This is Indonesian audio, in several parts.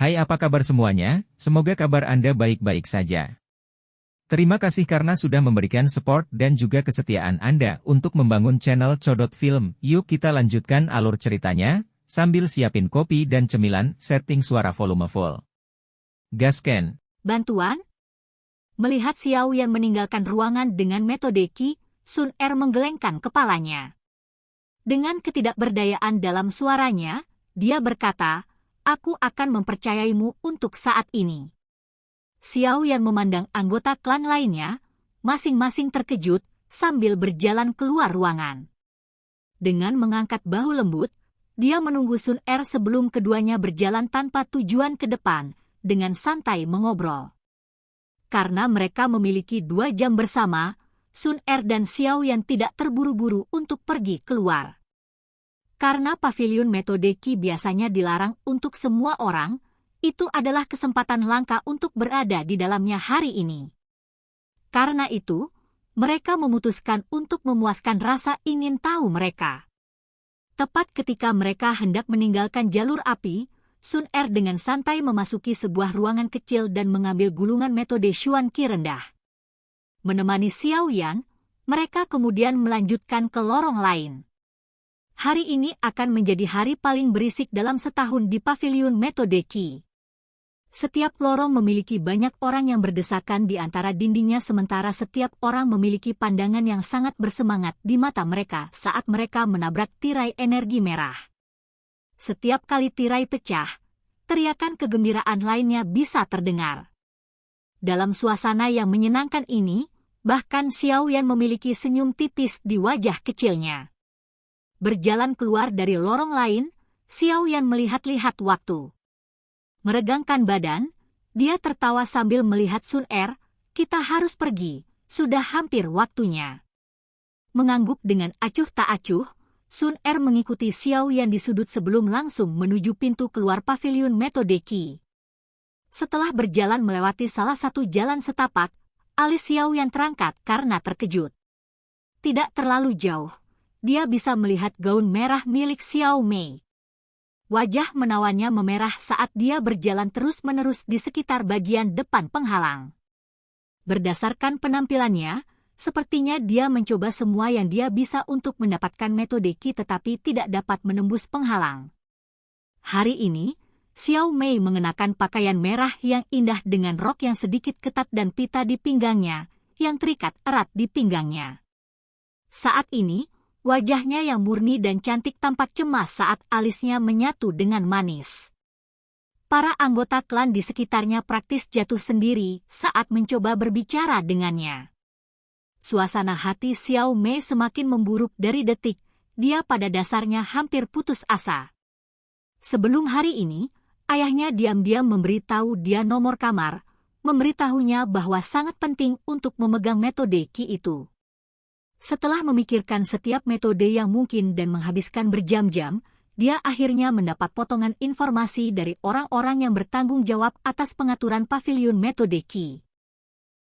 Hai, apa kabar semuanya? Semoga kabar Anda baik-baik saja. Terima kasih karena sudah memberikan support dan juga kesetiaan Anda untuk membangun channel Codot Film. Yuk kita lanjutkan alur ceritanya, sambil siapin kopi dan cemilan, setting suara volume full. Gasken. Bantuan? Melihat Xiao Yan meninggalkan ruangan dengan metode Qi, Sun Er menggelengkan kepalanya. Dengan ketidakberdayaan dalam suaranya, dia berkata, "Aku akan mempercayaimu untuk saat ini." Xiao Yan memandang anggota klan lainnya, masing-masing terkejut, sambil berjalan keluar ruangan. Dengan mengangkat bahu lembut, dia menunggu Sun Er sebelum keduanya berjalan tanpa tujuan ke depan, dengan santai mengobrol. Karena mereka memiliki 2 jam bersama, Sun Er dan Xiao Yan tidak terburu-buru untuk pergi keluar. Karena pavilion metode Qi biasanya dilarang untuk semua orang, itu adalah kesempatan langka untuk berada di dalamnya hari ini. Karena itu, mereka memutuskan untuk memuaskan rasa ingin tahu mereka. Tepat ketika mereka hendak meninggalkan jalur api, Sun Er dengan santai memasuki sebuah ruangan kecil dan mengambil gulungan metode Xuan Qi rendah. Menemani Xiao Yan, mereka kemudian melanjutkan ke lorong lain. Hari ini akan menjadi hari paling berisik dalam setahun di pavilion metode Qi. Setiap lorong memiliki banyak orang yang berdesakan di antara dindingnya, sementara setiap orang memiliki pandangan yang sangat bersemangat di mata mereka saat mereka menabrak tirai energi merah. Setiap kali tirai pecah, teriakan kegembiraan lainnya bisa terdengar. Dalam suasana yang menyenangkan ini, bahkan Xiao Yan memiliki senyum tipis di wajah kecilnya. Berjalan keluar dari lorong lain, Xiao Yan melihat-lihat waktu. Meregangkan badan, dia tertawa sambil melihat Sun Er, "Kita harus pergi, sudah hampir waktunya." Mengangguk dengan acuh tak acuh, Sun Er mengikuti Xiao Yan di sudut sebelum langsung menuju pintu keluar pavilion metode Qi. Setelah berjalan melewati salah satu jalan setapak, alis Xiao Yan terangkat karena terkejut. Tidak terlalu jauh, dia bisa melihat gaun merah milik Xiao Mei. Wajah menawannya memerah saat dia berjalan terus-menerus di sekitar bagian depan penghalang. Berdasarkan penampilannya, sepertinya dia mencoba semua yang dia bisa untuk mendapatkan metode Qi tetapi tidak dapat menembus penghalang. Hari ini, Xiao Mei mengenakan pakaian merah yang indah dengan rok yang sedikit ketat dan pita di pinggangnya, yang terikat erat di pinggangnya. Saat ini, wajahnya yang murni dan cantik tampak cemas saat alisnya menyatu dengan manis. Para anggota klan di sekitarnya praktis jatuh sendiri saat mencoba berbicara dengannya. Suasana hati Xiao Mei semakin memburuk dari detik, dia pada dasarnya hampir putus asa. Sebelum hari ini, ayahnya diam-diam memberitahu dia nomor kamar, memberitahunya bahwa sangat penting untuk memegang metode Qi itu. Setelah memikirkan setiap metode yang mungkin dan menghabiskan berjam-jam, dia akhirnya mendapat potongan informasi dari orang-orang yang bertanggung jawab atas pengaturan pavilion metode Qi.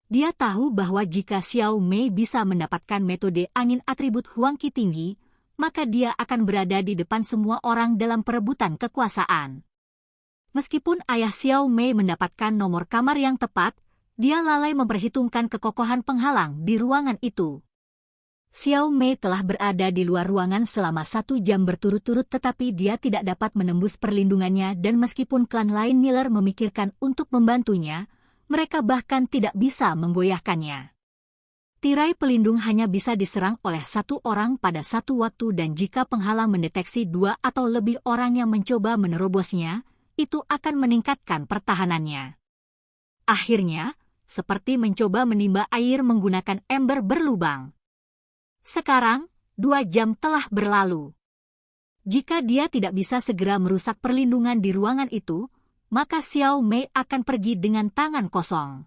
Dia tahu bahwa jika Xiao Mei bisa mendapatkan metode angin atribut Huang Qi tinggi, maka dia akan berada di depan semua orang dalam perebutan kekuasaan. Meskipun ayah Xiao Mei mendapatkan nomor kamar yang tepat, dia lalai memperhitungkan kekokohan penghalang di ruangan itu. Xiao Mei telah berada di luar ruangan selama 1 jam berturut-turut tetapi dia tidak dapat menembus perlindungannya dan meskipun klan lain ngiler memikirkan untuk membantunya, mereka bahkan tidak bisa menggoyahkannya. Tirai pelindung hanya bisa diserang oleh 1 orang pada satu waktu dan jika penghalang mendeteksi 2 atau lebih orang yang mencoba menerobosnya, itu akan meningkatkan pertahanannya. Akhirnya, seperti mencoba menimba air menggunakan ember berlubang. Sekarang, 2 jam telah berlalu. Jika dia tidak bisa segera merusak perlindungan di ruangan itu, maka Xiao Mei akan pergi dengan tangan kosong.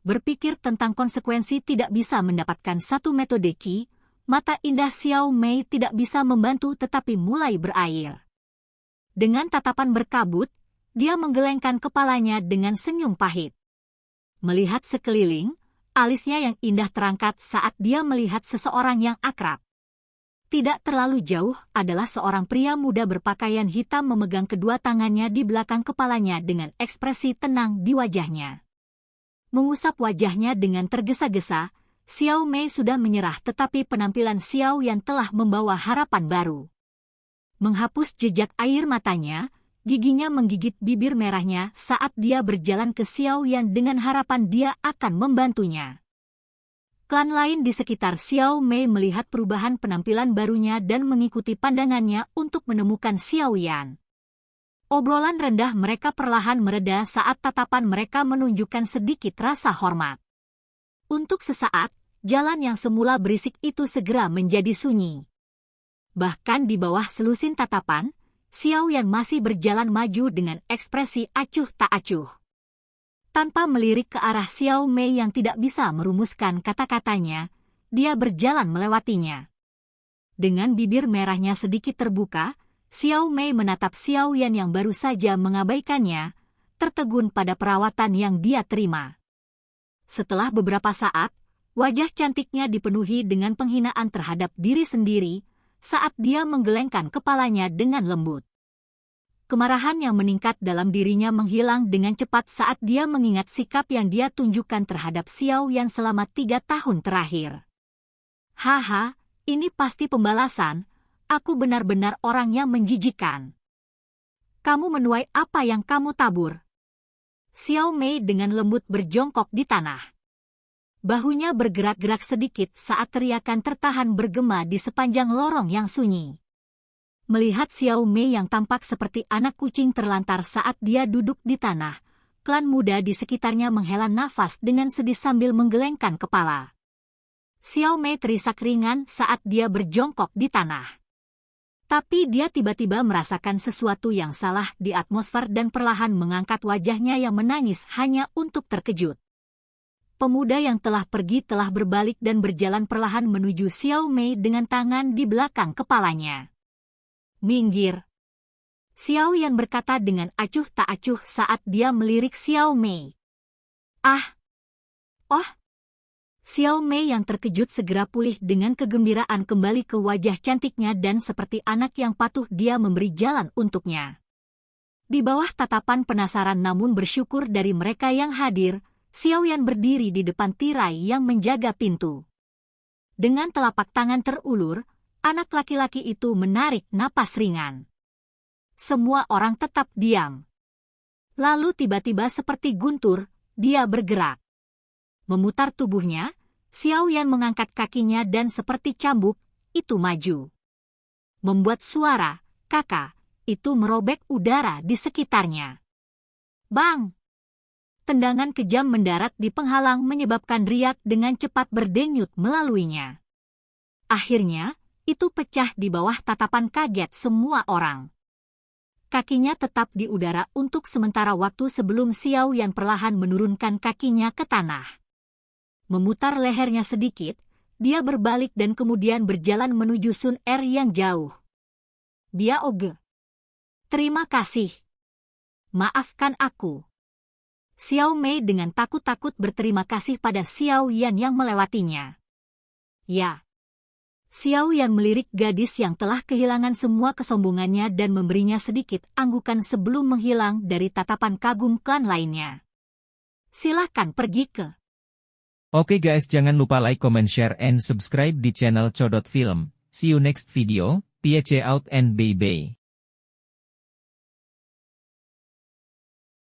Berpikir tentang konsekuensi tidak bisa mendapatkan satu metode Qi, mata indah Xiao Mei tidak bisa membantu tetapi mulai berair. Dengan tatapan berkabut, dia menggelengkan kepalanya dengan senyum pahit. Melihat sekeliling, alisnya yang indah terangkat saat dia melihat seseorang yang akrab. Tidak terlalu jauh adalah seorang pria muda berpakaian hitam memegang kedua tangannya di belakang kepalanya dengan ekspresi tenang di wajahnya. Mengusap wajahnya dengan tergesa-gesa, Xiao Mei sudah menyerah tetapi penampilan Xiao Yan telah membawa harapan baru. Menghapus jejak air matanya, giginya menggigit bibir merahnya saat dia berjalan ke Xiao Yan dengan harapan dia akan membantunya. Klan lain di sekitar Xiao Mei melihat perubahan penampilan barunya dan mengikuti pandangannya untuk menemukan Xiao Yan. Obrolan rendah mereka perlahan mereda saat tatapan mereka menunjukkan sedikit rasa hormat. Untuk sesaat, jalan yang semula berisik itu segera menjadi sunyi. Bahkan di bawah selusin tatapan, Xiao Yan masih berjalan maju dengan ekspresi acuh tak acuh. Tanpa melirik ke arah Xiao Mei yang tidak bisa merumuskan kata-katanya, dia berjalan melewatinya. Dengan bibir merahnya sedikit terbuka, Xiao Mei menatap Xiao Yan yang baru saja mengabaikannya, tertegun pada perawatan yang dia terima. Setelah beberapa saat, wajah cantiknya dipenuhi dengan penghinaan terhadap diri sendiri saat dia menggelengkan kepalanya dengan lembut. Kemarahan yang meningkat dalam dirinya menghilang dengan cepat saat dia mengingat sikap yang dia tunjukkan terhadap Xiao Yan selama 3 tahun terakhir. Haha, ini pasti pembalasan. Aku benar-benar orang yang menjijikkan. Kamu menuai apa yang kamu tabur? Xiao Mei dengan lembut berjongkok di tanah. Bahunya bergerak-gerak sedikit saat teriakan tertahan bergema di sepanjang lorong yang sunyi. Melihat Xiao Mei yang tampak seperti anak kucing terlantar saat dia duduk di tanah, klan muda di sekitarnya menghela nafas dengan sedih sambil menggelengkan kepala. Xiao Mei terisak ringan saat dia berjongkok di tanah. Tapi dia tiba-tiba merasakan sesuatu yang salah di atmosfer dan perlahan mengangkat wajahnya yang menangis hanya untuk terkejut. Pemuda yang telah pergi telah berbalik dan berjalan perlahan menuju Xiao Mei dengan tangan di belakang kepalanya. Minggir. Xiao Yan berkata dengan acuh tak acuh saat dia melirik Xiao Mei. Ah! Oh! Xiao Mei yang terkejut segera pulih dengan kegembiraan kembali ke wajah cantiknya dan seperti anak yang patuh dia memberi jalan untuknya. Di bawah tatapan penasaran namun bersyukur dari mereka yang hadir, Xiao Yan berdiri di depan tirai yang menjaga pintu. Dengan telapak tangan terulur, anak laki-laki itu menarik napas ringan. Semua orang tetap diam. Lalu tiba-tiba seperti guntur, dia bergerak. Memutar tubuhnya, Xiao Yan mengangkat kakinya dan seperti cambuk, itu maju. Membuat suara, kakak, itu merobek udara di sekitarnya. Bang! Tendangan kejam mendarat di penghalang menyebabkan riak dengan cepat berdenyut melaluinya. Akhirnya, itu pecah di bawah tatapan kaget semua orang. Kakinya tetap di udara untuk sementara waktu sebelum Xiao Yan perlahan menurunkan kakinya ke tanah. Memutar lehernya sedikit, dia berbalik dan kemudian berjalan menuju Sun Er yang jauh. Biaoge. Terima kasih. Maafkan aku. Xiao Mei dengan takut-takut berterima kasih pada Xiao Yan yang melewatinya. Ya. Xiao Yan melirik gadis yang telah kehilangan semua kesombongannya dan memberinya sedikit anggukan sebelum menghilang dari tatapan kagum klan lainnya. Silahkan pergi ke. Oke guys, jangan lupa like, comment, share, and subscribe di channel Codot Film. See you next video. Peace out and bye-bye.